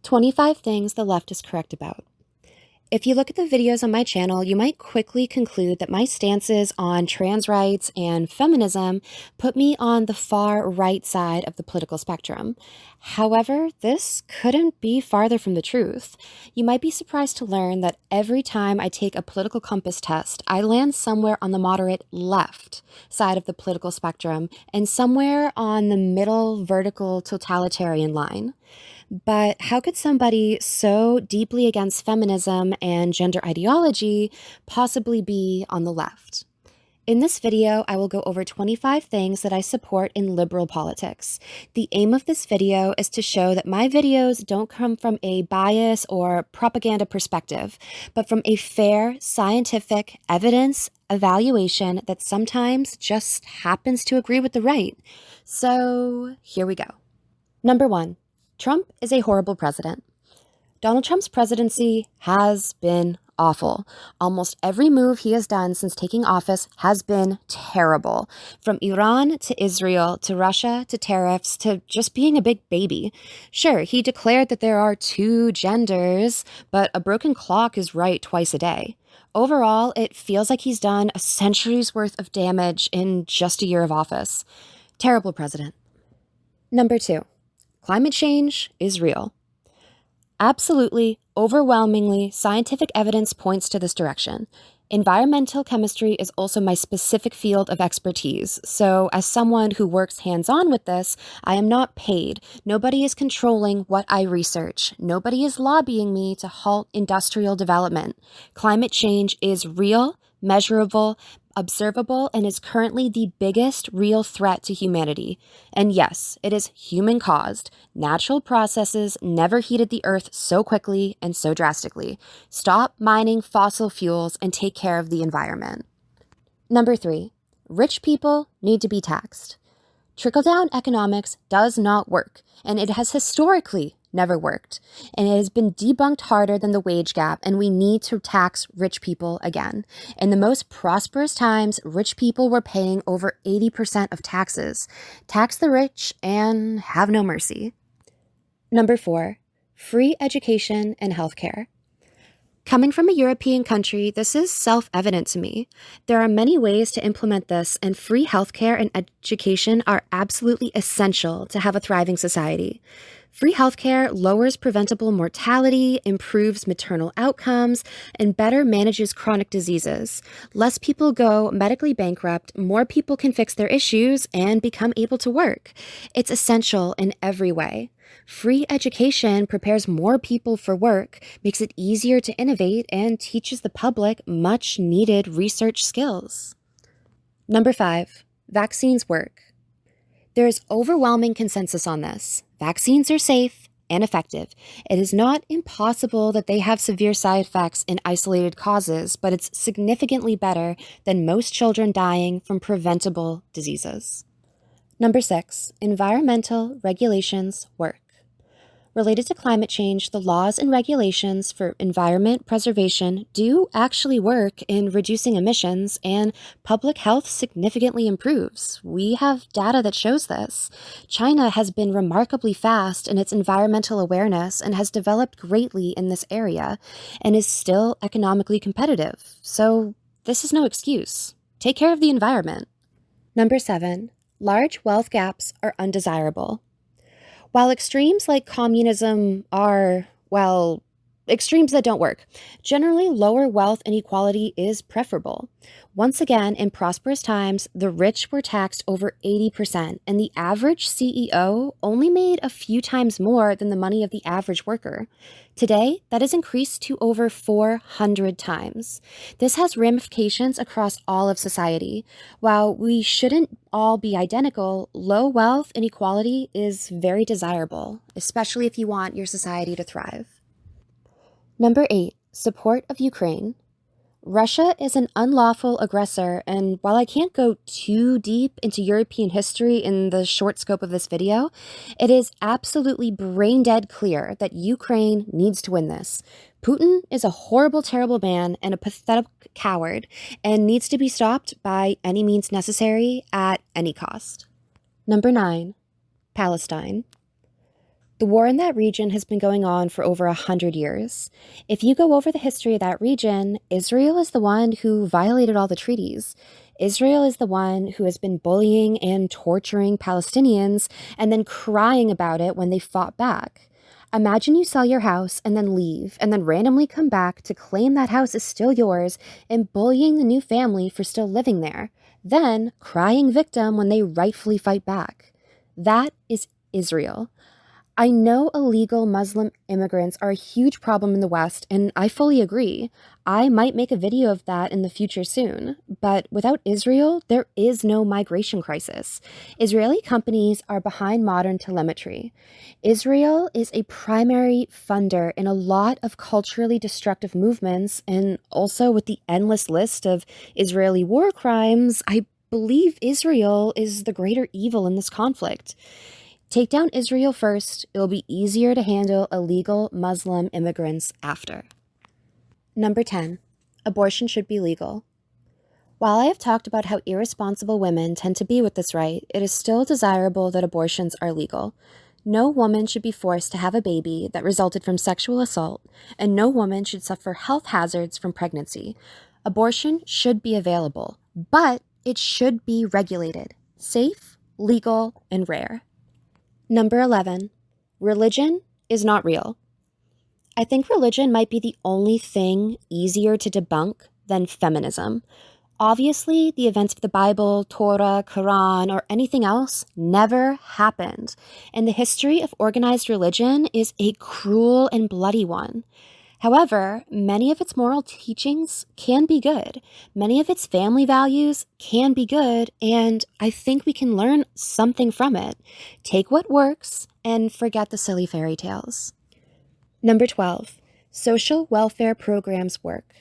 25 things the left is correct about. If you look at the videos on my channel, you might quickly conclude that my stances on trans rights and feminism put me on the far right side of the political spectrum. However, this couldn't be farther from the truth. You might be surprised to learn that every time I take a political compass test, I land somewhere on the moderate left side of the political spectrum and somewhere on the middle vertical totalitarian line. But how could somebody so deeply against feminism and gender ideology possibly be on the left? In this video, I will go over 25 things that I support in liberal politics. The aim of this video is to show that my videos don't come from a bias or propaganda perspective, but from a fair, scientific, evidence evaluation that sometimes just happens to agree with the right. So here we go. Number 1. Trump is a horrible president. Donald Trump's presidency has been awful. Almost every move he has done since taking office has been terrible. From Iran to Israel to Russia to tariffs to just being a big baby. Sure, he declared that there are two genders, but a broken clock is right twice a day. Overall, it feels like he's done a century's worth of damage in just a year of office. Terrible president. Number 2. Climate change is real. Absolutely, overwhelmingly, scientific evidence points to this direction. Environmental chemistry is also my specific field of expertise, so as someone who works hands-on with this, I am not paid. Nobody is controlling what I research. Nobody is lobbying me to halt industrial development. Climate change is real, measurable, observable, and is currently the biggest real threat to humanity. And yes, it is human-caused. Natural processes never heated the earth so quickly and so drastically. Stop mining fossil fuels and take care of the environment. Number 3. Rich people need to be taxed. Trickle-down economics does not work, and it has historically never worked. And it has been debunked harder than the wage gap, and we need to tax rich people again. In the most prosperous times, rich people were paying over 80% of taxes. Tax the rich and have no mercy. Number 4, free education and healthcare. Coming from a European country, this is self-evident to me. There are many ways to implement this, and free healthcare and education are absolutely essential to have a thriving society. Free healthcare lowers preventable mortality, improves maternal outcomes, and better manages chronic diseases. Less people go medically bankrupt, more people can fix their issues and become able to work. It's essential in every way. Free education prepares more people for work, makes it easier to innovate, and teaches the public much needed research skills. Number 5, vaccines work. There is overwhelming consensus on this. Vaccines are safe and effective. It is not impossible that they have severe side effects in isolated causes, but it's significantly better than most children dying from preventable diseases. Number 6, environmental regulations work. Related to climate change, the laws and regulations for environment preservation do actually work in reducing emissions, and public health significantly improves. We have data that shows this. China has been remarkably fast in its environmental awareness and has developed greatly in this area and is still economically competitive. So this is no excuse. Take care of the environment. Number 7, large wealth gaps are undesirable. While extremes like communism are, well, extremes that don't work, generally lower wealth inequality is preferable. Once again, in prosperous times, the rich were taxed over 80%, and the average CEO only made a few times more than the money of the average worker. Today, that is increased to over 400 times. This has ramifications across all of society. While we shouldn't all be identical, low wealth inequality is very desirable, especially if you want your society to thrive. Number 8, support of Ukraine. Russia is an unlawful aggressor, and while I can't go too deep into European history in the short scope of this video, it is absolutely brain-dead clear that Ukraine needs to win this. Putin is a horrible, terrible man and a pathetic coward, and needs to be stopped by any means necessary at any cost. Number 9, Palestine. The war in that region has been going on for over 100 years. If you go over the history of that region, Israel is the one who violated all the treaties. Israel is the one who has been bullying and torturing Palestinians and then crying about it when they fought back. Imagine you sell your house and then leave, and then randomly come back to claim that house is still yours and bullying the new family for still living there, then crying victim when they rightfully fight back. That is Israel. I know illegal Muslim immigrants are a huge problem in the West, and I fully agree. I might make a video of that in the future soon. But without Israel, there is no migration crisis. Israeli companies are behind modern telemetry. Israel is a primary funder in a lot of culturally destructive movements, and also with the endless list of Israeli war crimes, I believe Israel is the greater evil in this conflict. Take down Israel first, it'll be easier to handle illegal Muslim immigrants after. Number 10. Abortion should be legal. While I have talked about how irresponsible women tend to be with this right, it is still desirable that abortions are legal. No woman should be forced to have a baby that resulted from sexual assault, and no woman should suffer health hazards from pregnancy. Abortion should be available, but it should be regulated, safe, legal, and rare. Number 11. Religion is not real. I think religion might be the only thing easier to debunk than feminism. Obviously, the events of the Bible, Torah, Quran, or anything else never happened, and the history of organized religion is a cruel and bloody one. However, many of its moral teachings can be good. Many of its family values can be good, and I think we can learn something from it. Take what works and forget the silly fairy tales. Number 12. Social welfare programs work.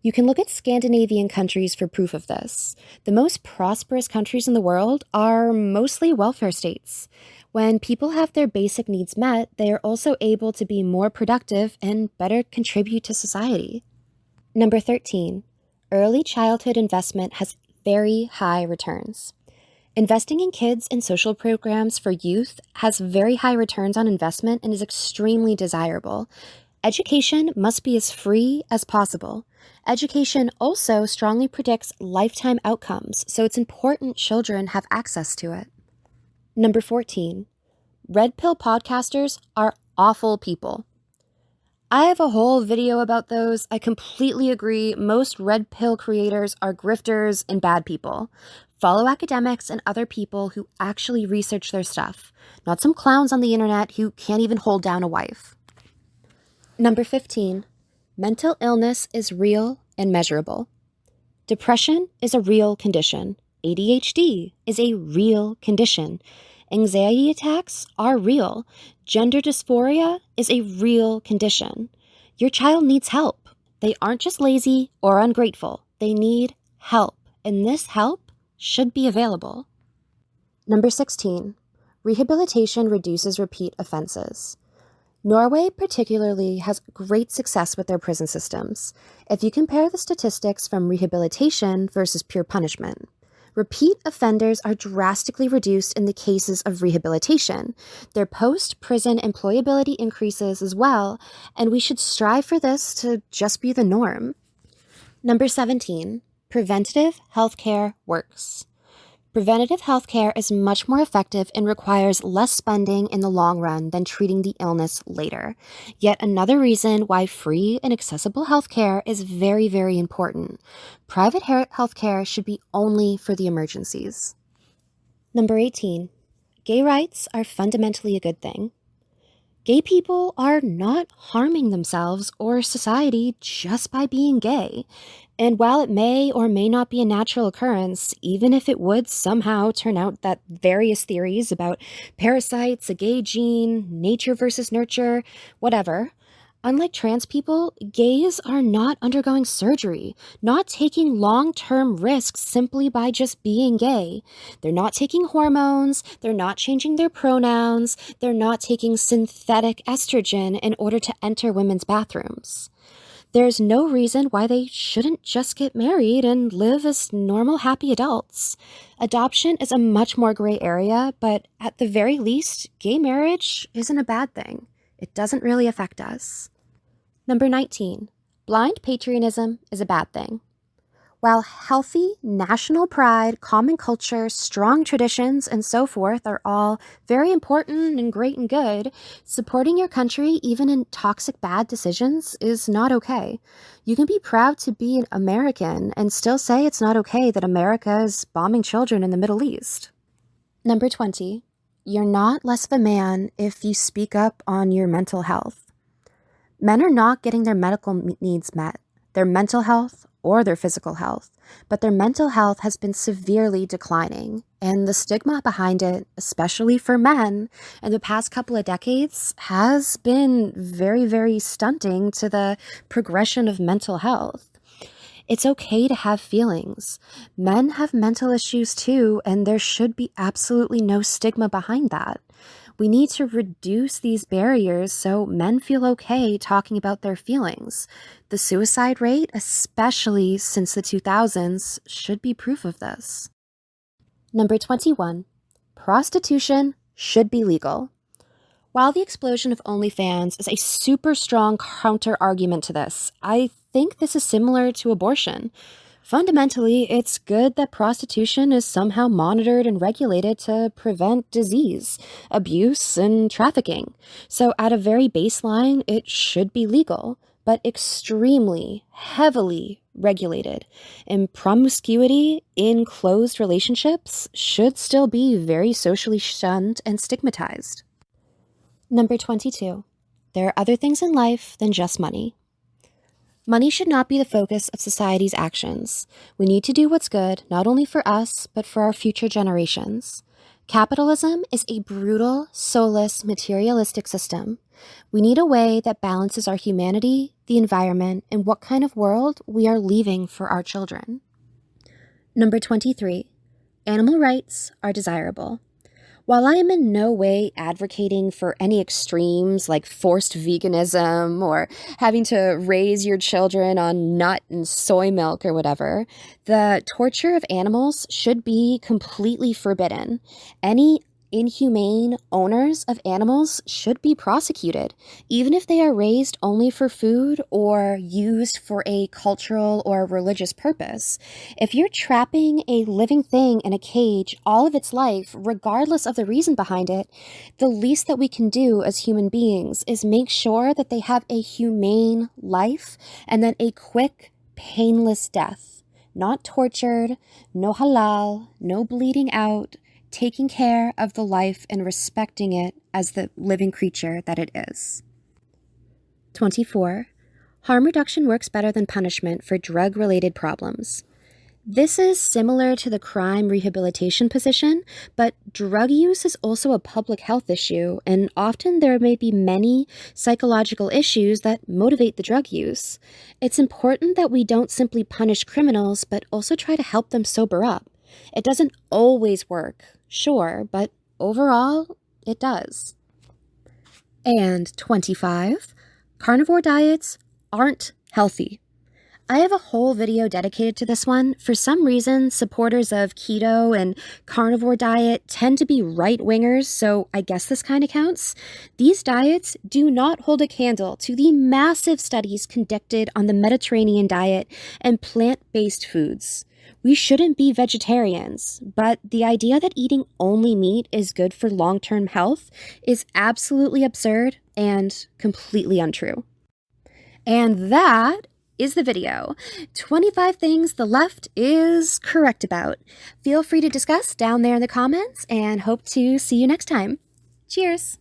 You can look at Scandinavian countries for proof of this. The most prosperous countries in the world are mostly welfare states. When people have their basic needs met, they are also able to be more productive and better contribute to society. Number 13. Early childhood investment has very high returns. Investing in kids and social programs for youth has very high returns on investment and is extremely desirable. Education must be as free as possible. Education also strongly predicts lifetime outcomes, so it's important children have access to it. Number 14. Red pill podcasters are awful people. I have a whole video about those. I completely agree. Most red pill creators are grifters and bad people. Follow academics and other people who actually research their stuff, not some clowns on the internet who can't even hold down a wife. Number 15. Mental illness is real and measurable. Depression is a real condition. ADHD is a real condition. Anxiety attacks are real. Gender dysphoria is a real condition. Your child needs help. They aren't just lazy or ungrateful. They need help, and this help should be available. Number 16. Rehabilitation reduces repeat offenses. Norway particularly has great success with their prison systems. If you compare the statistics from rehabilitation versus pure punishment, repeat offenders are drastically reduced in the cases of rehabilitation. Their post-prison employability increases as well, and we should strive for this to just be the norm. Number 17. Preventative healthcare works. Preventative healthcare is much more effective and requires less spending in the long run than treating the illness later. Yet another reason why free and accessible healthcare is very, very important. Private healthcare should be only for the emergencies. Number 18. Gay rights are fundamentally a good thing. Gay people are not harming themselves or society just by being gay. And while it may or may not be a natural occurrence, even if it would somehow turn out that various theories about parasites, a gay gene, nature versus nurture, whatever, unlike trans people, gays are not undergoing surgery, not taking long-term risks simply by just being gay. They're not taking hormones, they're not changing their pronouns, they're not taking synthetic estrogen in order to enter women's bathrooms. There's no reason why they shouldn't just get married and live as normal, happy adults. Adoption is a much more gray area, but at the very least, gay marriage isn't a bad thing. It doesn't really affect us. Number 19, blind patriotism is a bad thing. While healthy national pride, common culture, strong traditions, and so forth are all very important and great and good, supporting your country, even in toxic bad decisions, is not okay. You can be proud to be an American and still say it's not okay that America is bombing children in the Middle East. Number 20, you're not less of a man if you speak up on your mental health. Men are not getting their medical needs met, their mental health, or their physical health, but their mental health has been severely declining, and the stigma behind it, especially for men, in the past couple of decades has been very, very stunting to the progression of mental health. It's okay to have feelings. Men have mental issues too, and there should be absolutely no stigma behind that. We need to reduce these barriers so men feel okay talking about their feelings. The suicide rate, especially since the 2000s, should be proof of this. Number 21, prostitution should be legal. While the explosion of OnlyFans is a super strong counter-argument to this, I think this is similar to abortion. Fundamentally, it's good that prostitution is somehow monitored and regulated to prevent disease, abuse, and trafficking. So at a very baseline, it should be legal, but extremely, heavily regulated. And promiscuity in closed relationships should still be very socially shunned and stigmatized. Number 22, there are other things in life than just money. Money should not be the focus of society's actions. We need to do what's good, not only for us, but for our future generations. Capitalism is a brutal, soulless, materialistic system. We need a way that balances our humanity, the environment, and what kind of world we are leaving for our children. Number 23, animal rights are desirable. While I am in no way advocating for any extremes like forced veganism or having to raise your children on nut and soy milk or whatever, the torture of animals should be completely forbidden. Any inhumane owners of animals should be prosecuted, even if they are raised only for food or used for a cultural or religious purpose. If you're trapping a living thing in a cage all of its life, regardless of the reason behind it, the least that we can do as human beings is make sure that they have a humane life and then a quick, painless death. Not tortured, no halal, no bleeding out, taking care of the life and respecting it as the living creature that it is. 24. Harm reduction works better than punishment for drug-related problems. This is similar to the crime rehabilitation position, but drug use is also a public health issue, and often there may be many psychological issues that motivate the drug use. It's important that we don't simply punish criminals, but also try to help them sober up. It doesn't always work, sure, but overall, it does. And 25, carnivore diets aren't healthy. I have a whole video dedicated to this one. For some reason, supporters of keto and carnivore diet tend to be right-wingers, so I guess this kind of counts. These diets do not hold a candle to the massive studies conducted on the Mediterranean diet and plant-based foods. We shouldn't be vegetarians, but the idea that eating only meat is good for long-term health is absolutely absurd and completely untrue. And that is the video. 25 things the left is correct about. Feel free to discuss down there in the comments and hope to see you next time. Cheers!